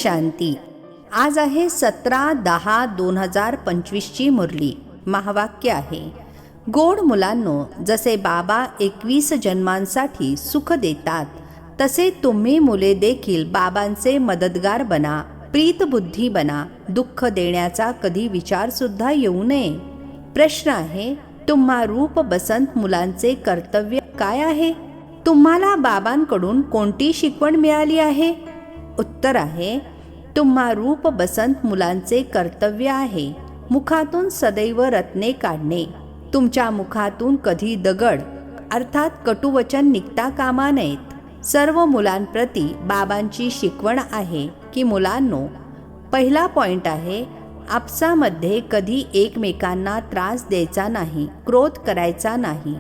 शांती. आज आहे 17/10/2025 मुरली. महावाक्य आहे, गोड मुलांनो, जसे बाबा 21 जन्मांसाठी सुख देतात तसे तुम्ही मुले देखील बाबांचे मदतगार बना, प्रीतबुद्धी बना. दुःख देण्याचा कधी विचार सुद्धा येऊ नये. प्रश्न आहे, तुम्हा रूप बसंत मुलांचे कर्तव्य काय आहे? तुम्हाला बाबांकडून कोणती शिकवण मिळाली आहे? उत्तर आहे, तुम्हा रूप बसंत मुलांचे कर्तव्य आहे मुखातून सदैव रत्ने काढणे. तुमच्या मुखातून कधी दगड अर्थात कटुवचन निघता कामा नयेत. सर्व मुलांप्रती बाबांची शिकवण आहे की मुलांनो, पहिला पॉइंट आहे, आपसामध्ये कधी एकमेकांना त्रास द्यायचा नाही, क्रोध करायचा नाही.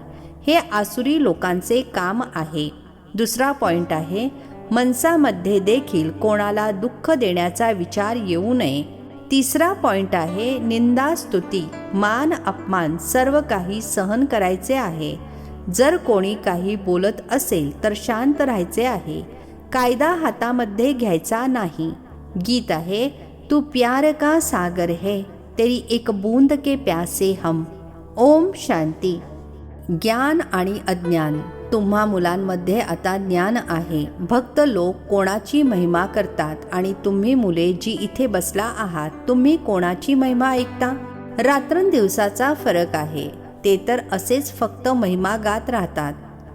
हे आसुरी लोकांचे काम आहे. दुसरा पॉइंट आहे, मनसामध्ये देखील कोणाला दुःख देण्याचा विचार येऊ नये. तिसरा पॉइंट आहे, निंदा स्तुती मान अपमान सर्व काही सहन करायचे आहे. जर कोणी काही बोलत असेल तर शांत राहायचे आहे. कायदा हातामध्ये घ्यायचा नाही. गीत आहे, तू प्यार का सागर है, तेरी एक बूंद के प्यासे हम. ओम शांती. ज्ञान आणि अज्ञान. तुम्हा मुलांमध्ये आता ज्ञान आहे. भक्त लोक कोणाची महिमा करतात आणि तुम्ही मुले जी इथे बसला आहात, तुम्ही कोणाची महिमा ऐकता? रात्रंदिवसाचा फरक आहे. ते तर असेच फक्त महिमा गात राहतात.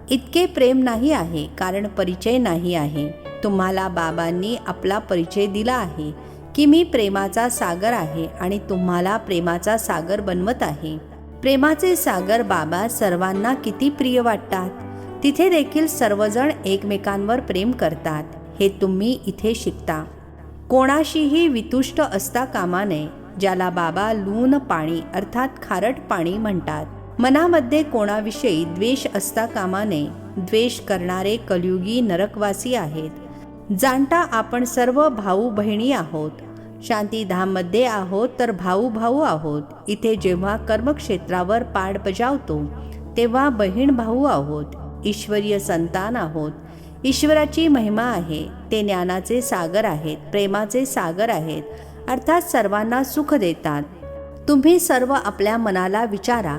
इतके प्रेम नाही आहे कारण परिचय नाही आहे. तुम्हाला बाबांनी आपला परिचय दिला आहे की मी प्रेमाचा सागर आहे आणि तुम्हाला प्रेमाचा सागर बनवत आहे. प्रेमाचे सागर बाबा सर्वांना किती प्रिय वाटतात. तिथे देखील सर्वजण एकमेकांवर प्रेम करतात. हे तुम्ही इथे शिकता. कोणाशीही वितुष्ट असता कामा नये. ज्याला बाबा लून पाणी अर्थात खारट पाणी म्हणतात. मनामध्ये कोणाविषयी द्वेष असता कामा नये. द्वेष करणारे कलियुगी नरकवासी आहेत. जाणता आपण सर्व भाऊ बहिणी आहोत. शांतीधाममध्ये आहोत तर भाऊ भाऊ आहोत. इथे जेव्हा कर्मक्षेत्रावर पाड बजावतो तेव्हा बहीण भाऊ आहोत. ईश्वरीय संतान आहोत. ईश्वराची महिमा आहे. ते ज्ञानाचे सागर आहेत, प्रेमाचे सागर आहेत, अर्थात सर्वांना सुख देतात. तुम्ही सर्व आपल्या मनाला विचारा,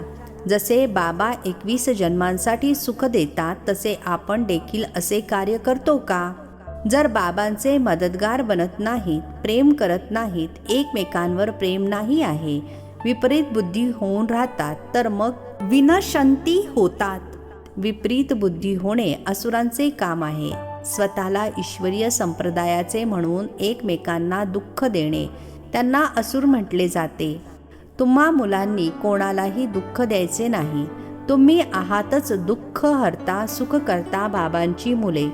जसे बाबा 21 जन्मांसाठी सुख देतात तसे आपण देखील असे कार्य करतो का? जर बाबांचे मदतगार बनत नाहीत, प्रेम करत नाहीत, एकमेकांवर प्रेम नाही आहे, विपरीत बुद्धी होऊन राहतात, तर मग विनशंती होतात. विपरीत बुद्धी होणे असुरांचे काम आहे. स्वतःला ईश्वरीय संप्रदायाचे म्हणून एकमेकांना दुःख देणे, त्यांना असुर म्हटले जाते. तुम्हा मुलांनी कोणालाही दुःख द्यायचे नाही. तुम्ही आहातच दुःख हरता सुख करता बाबांची मुले.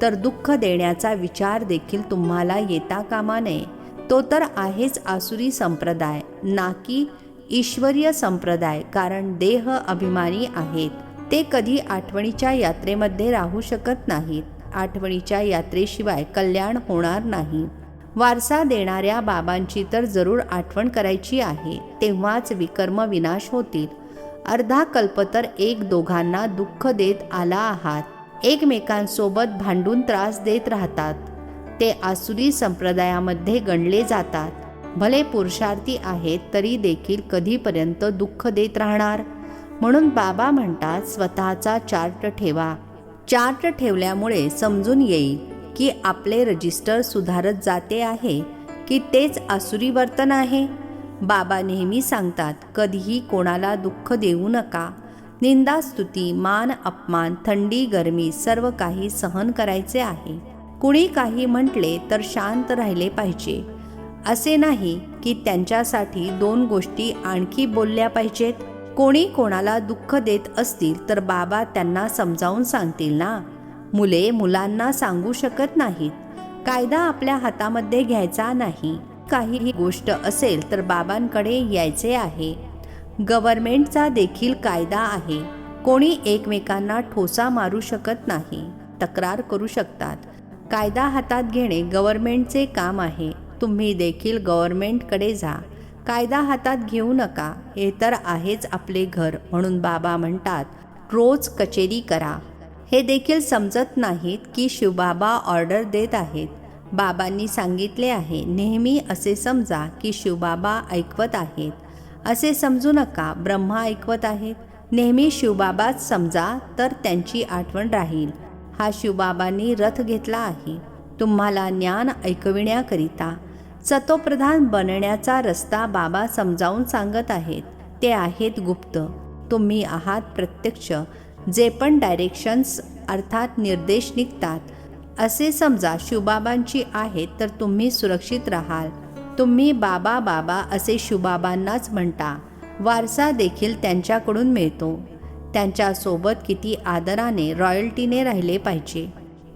तर दुःख देण्याचा विचार देखील तुम्हाला येता कामा नये. तो तर आहेच आसुरी संप्रदाय, ना की ईश्वरीय संप्रदाय. कारण देह अभिमानी आहेत. ते कधी आठवणीच्या यात्रेमध्ये राहू शकत नाहीत. आठवणीच्या यात्रेशिवाय कल्याण होणार नाही. वारसा देणाऱ्या बाबांची तर जरूर आठवण करायची आहे, तेव्हाच विकर्म विनाश होतील. अर्धा कल्प तर एक दोघांना दुःख देत आला आहात. एकमेकांसोबत भांडून त्रास देत राहतात. ते आसुरी संप्रदायामध्ये गणले जातात. भले पुरुषार्थी आहेत तरी देखील कधीपर्यंत दुःख देत राहणार? म्हणून बाबा म्हणतात, स्वतःचा चार्ट ठेवा. चार्ट ठेवल्यामुळे समजून येईल की आपले रजिस्टर सुधारत जाते आहे की तेच आसुरी वर्तन आहे. बाबा नेहमी सांगतात, कधीही कोणाला दुःख देऊ नका. निंदा स्तुती मान अपमान थंडी गरमी सर्व काही सहन करायचे आहे. कुणी काही म्हटले तर शांत राहिले पाहिजे. असे नाही की त्यांच्यासाठी 2 गोष्टी आणखी बोलल्या पाहिजेत. कोणी कोणाला दुःख देत असतील तर बाबा त्यांना समजावून सांगतील ना. मुले मुलांना सांगू शकत नाहीत. कायदा आपल्या हातामध्ये घ्यायचा नाही. काहीही गोष्ट असेल तर बाबांकडे यायचे आहे. गव्हर्नमेंटचा देखील कायदा आहे. कोणी एकमेकांना ठोसा मारू शकत नाही. तक्रार करू शकतात. कायदा हातात घेणे गव्हर्नमेंटचे काम आहे. तुम्ही देखील गव्हर्नमेंटकडे जा. कायदा हातात घेऊ नका. हे तर आहेच आपले घर. म्हणून बाबा म्हणतात, रोज कचेरी करा. हे देखील समजत नाहीत की शिवबाबा ऑर्डर देत आहेत. बाबांनी सांगितले आहे, नेहमी असे समजा की शिवबाबा ऐकवत आहेत. असे समजू नका ब्रह्मा ऐकवत आहेत. नेहमी शिवबाबाच समजा तर त्यांची आठवण राहील. हा शिवबाबांनी रथ घेतला आहे तुम्हाला ज्ञान ऐकविण्याकरिता. सतोप्रधान बनण्याचा रस्ता बाबा समजावून सांगत आहेत. ते आहेत गुप्त, तुम्ही आहात प्रत्यक्ष. जे पण डायरेक्शन्स अर्थात निर्देश निघतात असे समजा शिवबाबांची आहेत तर तुम्ही सुरक्षित राहाल. तुम्ही बाबा बाबा असे शिवबाबांनाच म्हणता. वारसा देखील त्यांच्याकडून मिळतो. त्यांच्यासोबत किती आदराने रॉयल्टीने राहिले पाहिजे.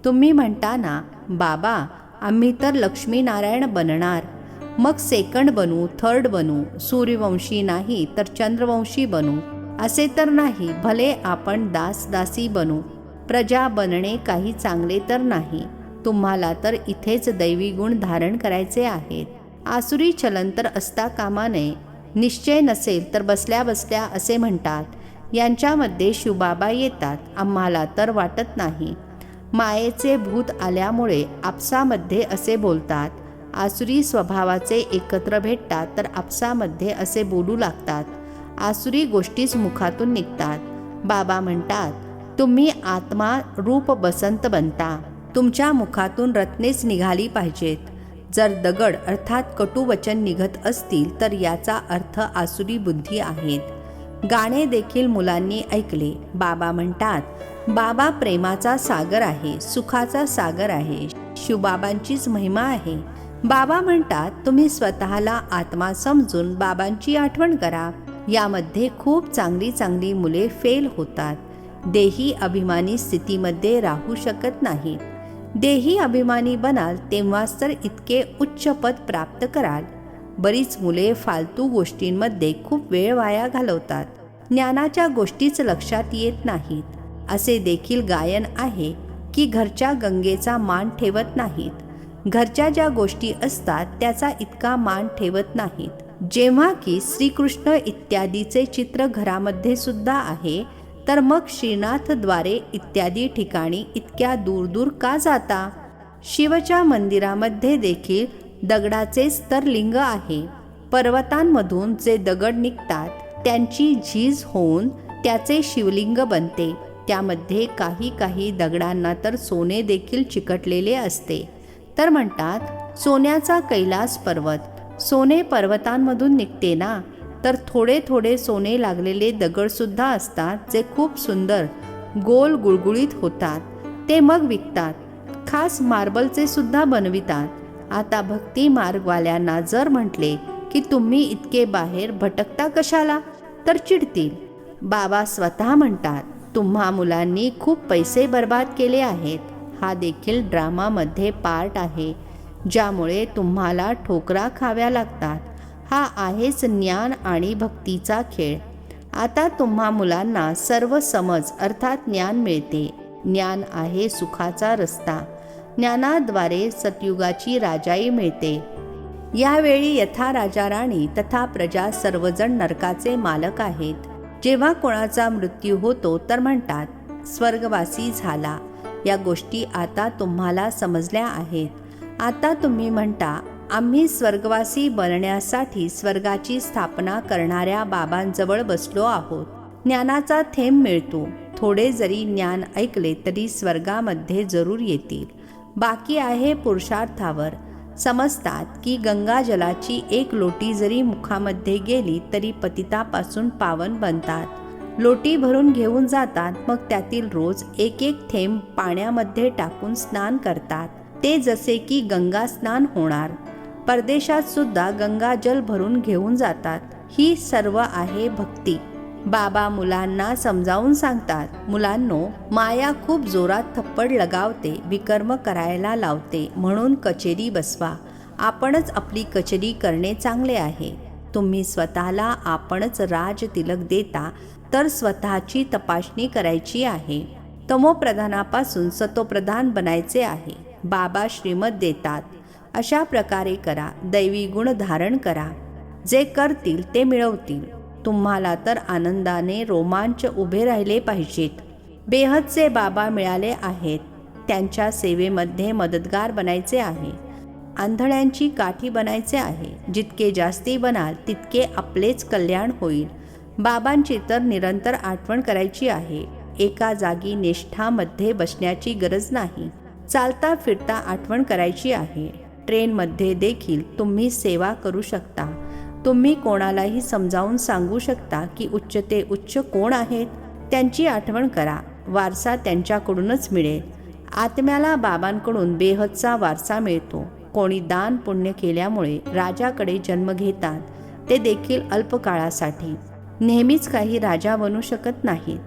तुम्ही म्हणता ना, बाबा आम्ही तर लक्ष्मीनारायण बनणार, मग सेकंड बनू, थर्ड बनू, सूर्यवंशी नाही तर चंद्रवंशी बनू. असे तर नाही. भले आपण दासी बनू, प्रजा बनणे काही चांगले तर नाही. तुम्हाला तर इथेच दैवी गुण धारण करायचे आहेत. आसुरी चलन तर असता कामा नये. निश्चय नसेल तर बसल्या बसल्या असे म्हणतात. यांच्यामध्ये शिवबाबा येतात. आम्हाला तर वाटत नाही. मायेचे भूत आल्यामुळे आपसामध्ये असे बोलतात. आसुरी स्वभावाचे एकत्र भेटतात तर आपसामध्ये असे बोलू लागतात. आसुरी गोष्टीच मुखातून निघतात. बाबा म्हणतात, तुम्ही आत्मा रूप बसंत बनता. तुमच्या मुखातून रत्नेच निघाली पाहिजेत. जर दगड अर्थात कटू वचन निघत असतील तर याचा अर्थ आसुरी बुद्धी आहेत. गाणे देखील मुलांनी ऐकले. बाबा म्हणतात, बाबा प्रेमाचा सागर आहे, सुखाचा सागर आहे. शिवबाबांचीच महिमा आहे. बाबा म्हणतात, तुम्ही स्वतःला आत्मा समजून बाबांची आठवण करा. यामध्ये खूप चांगली चांगली मुले फेल होतात. देही अभिमानी स्थितीमध्ये राहू शकत नाहीत. देही अभिमानी बनाल तेव्हाच तर इतके उच्च पद प्राप्त कराल. बरीच मुले फालतू गोष्टींमध्ये खूप वेळ वाया घालवतात. ज्ञानाच्या गोष्टीच लक्षात येत नाहीत. असे देखील गायन आहे की घरच्या गंगेचा मान ठेवत नाहीत. घरच्या ज्या गोष्टी असतात त्याचा इतका मान ठेवत नाहीत. जेव्हा की श्रीकृष्ण इत्यादीचे चित्र घरामध्ये सुद्धा आहे, तर मग श्रीनाथद्वारे इत्यादी ठिकाणी इतक्या दूर दूर का जाता? शिवच्या मंदिरामध्ये देखील दगडाचेच तर लिंग आहे. पर्वतांमधून जे दगड निघतात त्यांची झीज होऊन त्याचे शिवलिंग बनते. त्यामध्ये काही काही दगडांना तर सोने देखील चिकटलेले असते. तर म्हणतात, सोन्याचा कैलास पर्वत. सोने पर्वतांमधून निघते ना, तर थोडे थोडे सोने लागलेले दगडसुद्धा असतात जे खूप सुंदर गोल गुळगुळीत होतात. ते मग विकतात. खास मार्बलचे सुद्धा बनवितात. आता भक्ती मार्गवाल्यांना जर म्हटले की तुम्ही इतके बाहेर भटकता कशाला, तर चिडतील. बाबा स्वतः म्हणतात, तुम्हा मुलांनी खूप पैसे बर्बाद केले आहेत. हा देखील ड्रामामध्ये पार्ट आहे, ज्यामुळे तुम्हाला ठोकरा खाव्या लागतात. हा आहेच ज्ञान आणि भक्तीचा खेळ. आता तुम्हा मुलांना सर्व समज अर्थात ज्ञान मिळते. ज्ञान आहे सुखाचा रस्ता. ज्ञानाद्वारे सतयुगाची राजाई मिळते. यावेळी यथा राजा राणी तथा प्रजा सर्वजण नरकाचे मालक आहेत. जेव्हा कोणाचा मृत्यू होतो तर म्हणतात स्वर्गवासी झाला. या गोष्टी आता तुम्हाला समजल्या आहेत. आता तुम्ही म्हणता, आम्ही स्वर्गवासी बनण्यासाठी स्वर्गाची स्थापना करणाऱ्या बाबांजवळ बसलो आहोत. ज्ञानाचा थेंब मिळतो. थोडे जरी ज्ञान ऐकले तरी स्वर्गामध्ये जरूर येतील. बाकी आहे पुरुषार्थावर. समजतात की गंगाजलाची एक लोटी जरी मुखामध्ये गेली तरी पतितापासून पावन बनतात. लोटी भरून घेऊन जातात, मग त्यातील रोज एक एक थेंब पाण्यामध्ये टाकून स्नान करतात. ते जसे की गंगा स्नान होणार. परदेशात सुद्धा गंगाजल भरून घेऊन जातात. ही सर्व आहे भक्ती. बाबा मुलांना समजावून सांगतात, मुलांनो, माया खूप जोरात थप्पड लगावते, विकर्म करायला लावते. म्हणून कचेरी बसवा. आपणच आपली कचेरी करणे चांगले आहे. तुम्ही स्वतःला आपणच राज तिलक देता, तर स्वतःची तपासणी करायची आहे. तमोप्रधानापासून सतोप्रधान बनायचे आहे. बाबा श्रीमत देतात, अशा प्रकारे करा. दैवी गुण धारण करा. जे करतील ते मिळवतील. तुम्हाला तर आनंदाने रोमांच उभे राहिले पाहिजेत. बेहदचे बाबा मिळाले आहेत. त्यांच्या सेवेमध्ये मदतगार बनायचे आहे. आंधळ्यांची काठी बनायचे आहे. जितके जास्ती बनाल तितके आपलेच कल्याण होईल. बाबांची तर निरंतर आठवण करायची आहे. एका जागी निष्ठामध्ये बसण्याची गरज नाही. चालता फिरता आठवण करायची आहे. ट्रेनमध्ये देखील तुम्ही सेवा करू शकता. तुम्ही कोणालाही समजावून सांगू शकता की उच्च ते उच्च कोण आहेत. त्यांची आठवण करा. वारसा त्यांच्याकडूनच मिळेल. आत्म्याला बाबांकडून बेहदचा वारसा मिळतो. कोणी दान पुण्य केल्यामुळे राजाकडे जन्म घेतात, ते देखील अल्पकाळासाठी. नेहमीच काही राजा बनू शकत नाहीत.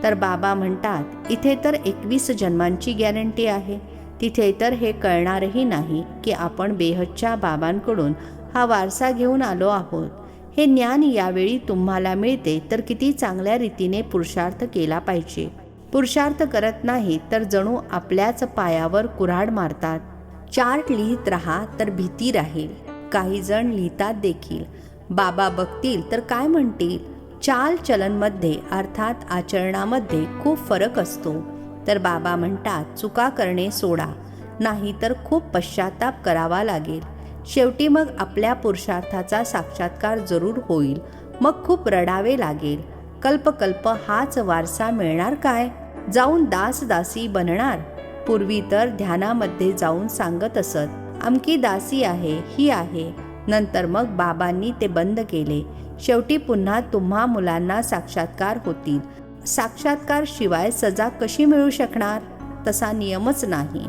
तर बाबा म्हणतात, इथे तर 21 जन्मांची गॅरंटी आहे. तिथे तर हे कळणारही नाही की आपण बेहदच्या बाबांकडून हा वारसा घेऊन आलो आहोत. हे ज्ञान यावेळी तुम्हाला मिळते तर किती चांगल्या रीतीने पुरुषार्थ केला पाहिजे. पुरुषार्थ करत नाही तर जणू आपल्याच पायावर कुऱ्हाड मारतात. चार्ट लिहित राहा तर भीती राहील. काही जण लिहितात देखील. बाबा बघतील तर काय म्हणतील. चाल चलनमध्ये अर्थात आचरणामध्ये खूप फरक असतो. तर बाबा म्हणतात, चुका करणे सोडा, नाही तर खूप पश्चाताप करावा लागेल. शेवटी मग आपल्या पुरुषार्थाचा साक्षात्कार जरूर होईल. मग खूप रडावे लागेल. कल्पकल्प हाच वारसा मिळणार काय? जाऊन दासी बनणार. पूर्वी तर ध्यानामध्ये जाऊन सांगत असत, अमकी दासी आहे, ही आहे. नंतर मग बाबांनी ते बंद केले. शेवटी पुन्हा तुम्हा मुलांना साक्षात्कार होतील. साक्षात्कार शिवाय सजा कशी मिळू शकणार? तसा नियमच नाही.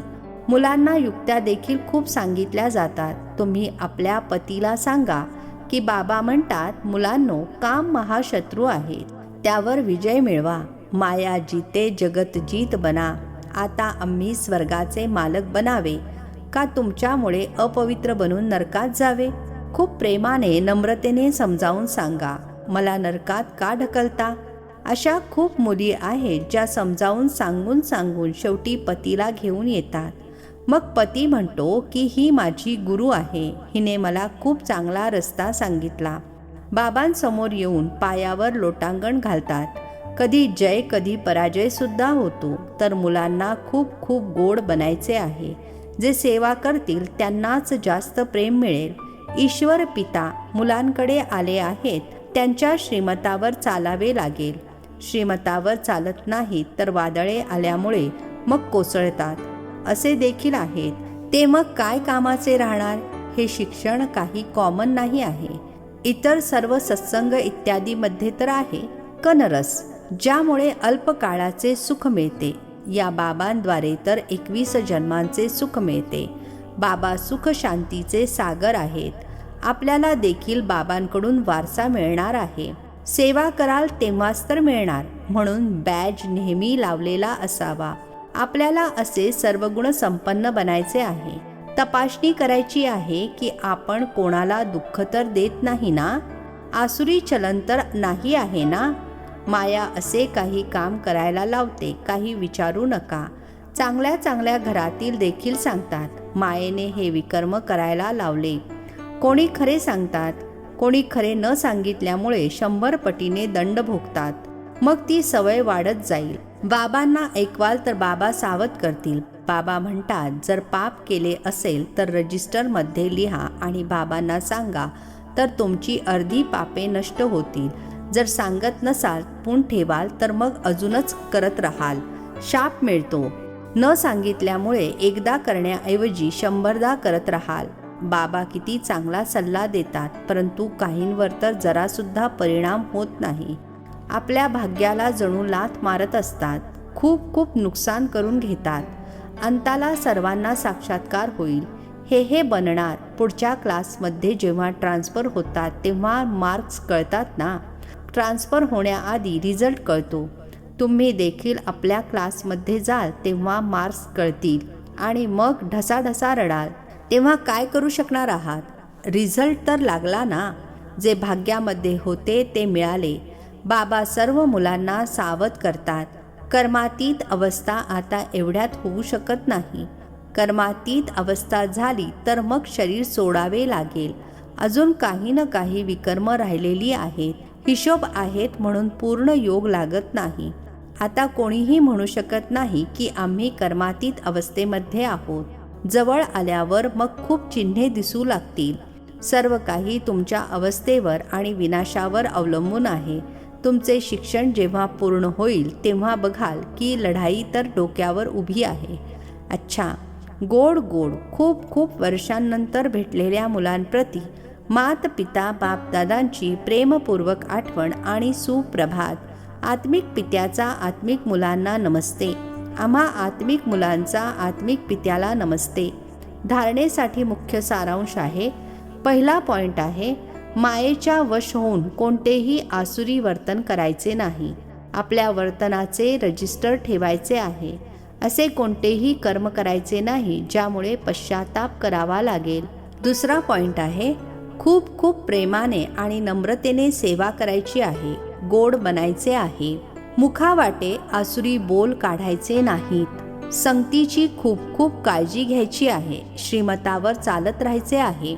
मुलांना युक्त्या देखील खूप सांगितल्या जातात. तुम्ही आपल्या पतीला सांगा की बाबा म्हणतात, मुलांनो, काम महाशत्रू आहेत, त्यावर विजय मिळवा. माया जीते जगत जीत बना. आता आम्ही स्वर्गाचे मालक बनावे का तुमच्यामुळे अपवित्र बनून नरकात जावे? खूप प्रेमाने नम्रतेने समजावून सांगा. मला नरकात का ढकलता? अशा खूप मुली आहेत ज्या समजावून सांगून शेवटी पतीला घेऊन येतात. मग पती म्हणतो की ही माझी गुरु आहे, हिने मला खूप चांगला रस्ता सांगितला. बाबांसमोर येऊन पायावर लोटांगण घालतात. कधी जय कधी पराजय सुद्धा होतो. तर मुलांना खूप खूप गोड बनायचे आहे. जे सेवा करतील त्यांनाच जास्त प्रेम मिळेल. ईश्वर पिता मुलांकडे आले आहेत. त्यांच्या श्रीमतावर चालावे लागेल. श्रीमतावर चालत नाहीत तर वादळे आल्यामुळे मग कोसळतात. असे देखील आहेत. ते मग काय कामाचे राहणार? हे शिक्षण काही कॉमन नाही आहे. इतर सर्व सत्संग इत्यादीमध्ये तर आहे कनरस, ज्यामुळे अल्पकाळाचे सुख मिळते. या बाबांद्वारे तर 21 जन्मांचे सुख मिळते. बाबा सुख शांतीचे सागर आहेत. आपल्याला देखील बाबांकडून वारसा मिळणार आहे. सेवा कराल तेव्हाच तर मिळणार. म्हणून बॅज नेहमी लावलेला असावा. आपल्याला असे सर्व गुण संपन्न बनायचे आहे. तपासणी करायची आहे की आपण कोणाला दुःख तर देत नाही ना? आसुरी चलन तर नाही आहे ना? माया असे काही काम करायला लावते, काही विचारू नका. चांगल्या चांगल्या घरातील देखील सांगतात, मायेने हे विकर्म करायला लावले. कोणी खरे सांगतात, कोणी खरे न सांगितल्यामुळे 100 पटीने दंड भोगतात. मग ती सवय वाढत जाईल. बाबांना ऐकवाल तर बाबा सावध करतील. बाबा म्हणतात, जर पाप केले असेल तर रजिस्टरमध्ये लिहा आणि बाबांना सांगा, तर तुमची अर्धी पापे नष्ट होतील. जर सांगत नसाल, पुन ठेवाल तर मग अजूनच करत राहाल. शाप मिळतो. न सांगितल्यामुळे एकदा करण्याऐवजी 100दा करत राहाल. बाबा किती चांगला सल्ला देतात, परंतु काहींवर तर जरासुद्धा परिणाम होत नाही. आपल्या भाग्याला जणू लाथ मारत असतात. खूप खूप नुकसान करून घेतात. अंताला सर्वांना साक्षात्कार होईल. हे बनणार. पुढच्या क्लासमध्ये जेव्हा ट्रान्सफर होतात तेव्हा मार्क्स कळतात ना. ट्रान्सफर होण्याआधी रिझल्ट कळतो. तुम्ही देखील आपल्या क्लासमध्ये जाल तेव्हा मार्क्स कळतील आणि मग ढसाढसा रडाल. तेव्हा काय करू शकणार आहात? रिझल्ट तर लागला ना. जे भाग्यामध्ये होते ते मिळाले. बाबा सर्व मुलांना सावध करतात. कर्मातीत अवस्था आता एवढ्यात होऊ शकत नाही. कर्मातीत अवस्था झाली तर मग शरीर सोडावे लागेल. अजून काही ना काही विकर्म राहिलेली आहेत. हिशोब आहेत म्हणून पूर्ण योग लागत नाही. आता कोणीही म्हणू शकत नाही की आम्ही कर्मातीत अवस्थेमध्ये आहोत. जवळ आल्यावर मग खूप चिन्हे दिसू लागतील. सर्व काही तुमच्या अवस्थेवर आणि विनाशावर अवलंबून आहे. तुमचे शिक्षण जेव्हा पूर्ण होईल तेव्हा बघाल की लढाई तर डोक्यावर उभी आहे. अच्छा, गोड गोड खूप खूप वर्षांनंतर भेटलेल्या मुलांप्रती मात पिता बापदादांची प्रेमपूर्वक आठवण आणि सुप्रभात. आत्मिक पित्याचा आत्मिक मुलांना नमस्ते. आम्हा आत्मिक मुलांचा आत्मिक पित्याला नमस्ते. धारणेसाठी मुख्य सारांश आहे. पहिला पॉइंट आहे, मायेच्या वश होऊन कोणतेही आसुरी वर्तन करायचे नाही. आपल्या वर्तनाचे रजिस्टर ठेवायचे आहे. असे कोणतेही कर्म करायचे नाही ज्यामुळे पश्चाताप करावा लागेल. दुसरा पॉइंट आहे, खूप खूप प्रेमाने आणि नम्रतेने सेवा करायची आहे. गोड बनायचे आहे. मुखावाटे आसुरी बोल काढायचे नाहीत. संगतीची खूप खूप काळजी घ्यायची आहे. श्रीमतावर चालत राहायचे आहे.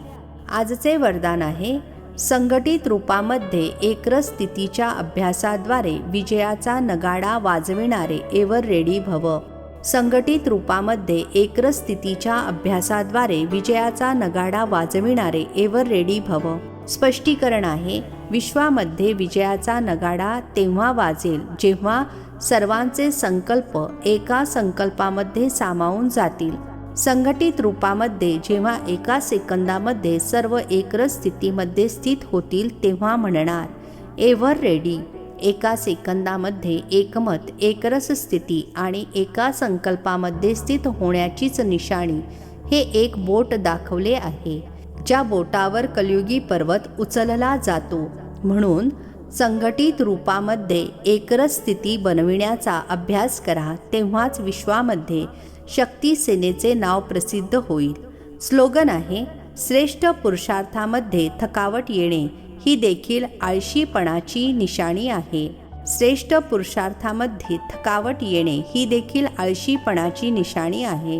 आजचे वरदान आहे, संघटित रूपामध्ये एकरस स्थितीच्या अभ्यासाद्वारे विजयाचा नगाडा वाजविणारे एव्हर रेडी भव. संघटित रूपामध्ये एकरस स्थितीच्या अभ्यासाद्वारे विजयाचा नगाडा वाजविणारे एव्हर रेडी भव. स्पष्टीकरण आहे, विश्वामध्ये विजयाचा नगाडा तेव्हा वाजेल जेव्हा सर्वांचे संकल्प एका संकल्पामध्ये सामावून जातील. संघटित रूपामध्ये जेव्हा एका सेकंदामध्ये सर्व एकरस स्थितीमध्ये स्थित होतील तेव्हा म्हणणार एव्हर रेडी. एका सेकंदामध्ये एकमत, एकरस स्थिती आणि एका संकल्पामध्ये स्थित होण्याचीच निशाणी हे एक बोट दाखवले आहे, ज्या बोटावर कलियुगी पर्वत उचलला जातो. म्हणून संघटित रूपामध्ये एकरस स्थिती बनविण्याचा अभ्यास करा, तेव्हाच विश्वामध्ये शक्ती सेनेचे नाव प्रसिद्ध होईल. स्लोगन आहे, श्रेष्ठ पुरुषार्थामध्ये थकावट येणे ही देखील आळशीपणाची निशाणी आहे. श्रेष्ठ पुरुषार्थामध्ये थकावट येणे ही देखील आळशीपणाची निशाणी आहे.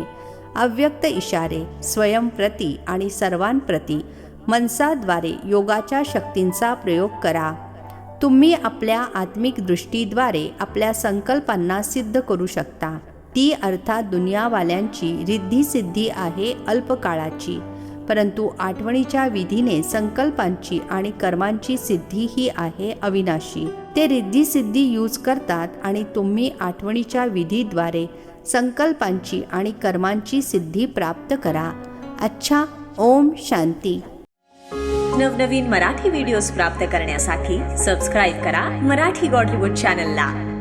अव्यक्त इशारे स्वयंप्रती आणि सर्वांप्रती मनसाद्वारे योगाच्या शक्तींचा प्रयोग करा. तुम्ही आपल्या आत्मिक दृष्टीद्वारे आपल्या संकल्पांना सिद्ध करू शकता. ती अर्थात दुनियावाल्यांची रिद्धिसिद्धी आहे अल्पकाळाची, परंतु आठवणीच्या विधीने संकल्पांची आणि कर्मांची सिद्धी ही आहे अविनाशी. ते रिद्धिसिद्धी यूज करतात आणि तुम्ही आठवणीच्या विधीद्वारे संकल्पांची आणि कर्मांची सिद्धी प्राप्त करा. अच्छा, ओम शांती. नवनवीन मराठी व्हिडिओज प्राप्त करण्यासाठी सबस्क्राईब करा मराठी गॉड रिपोर्ट चॅनलला.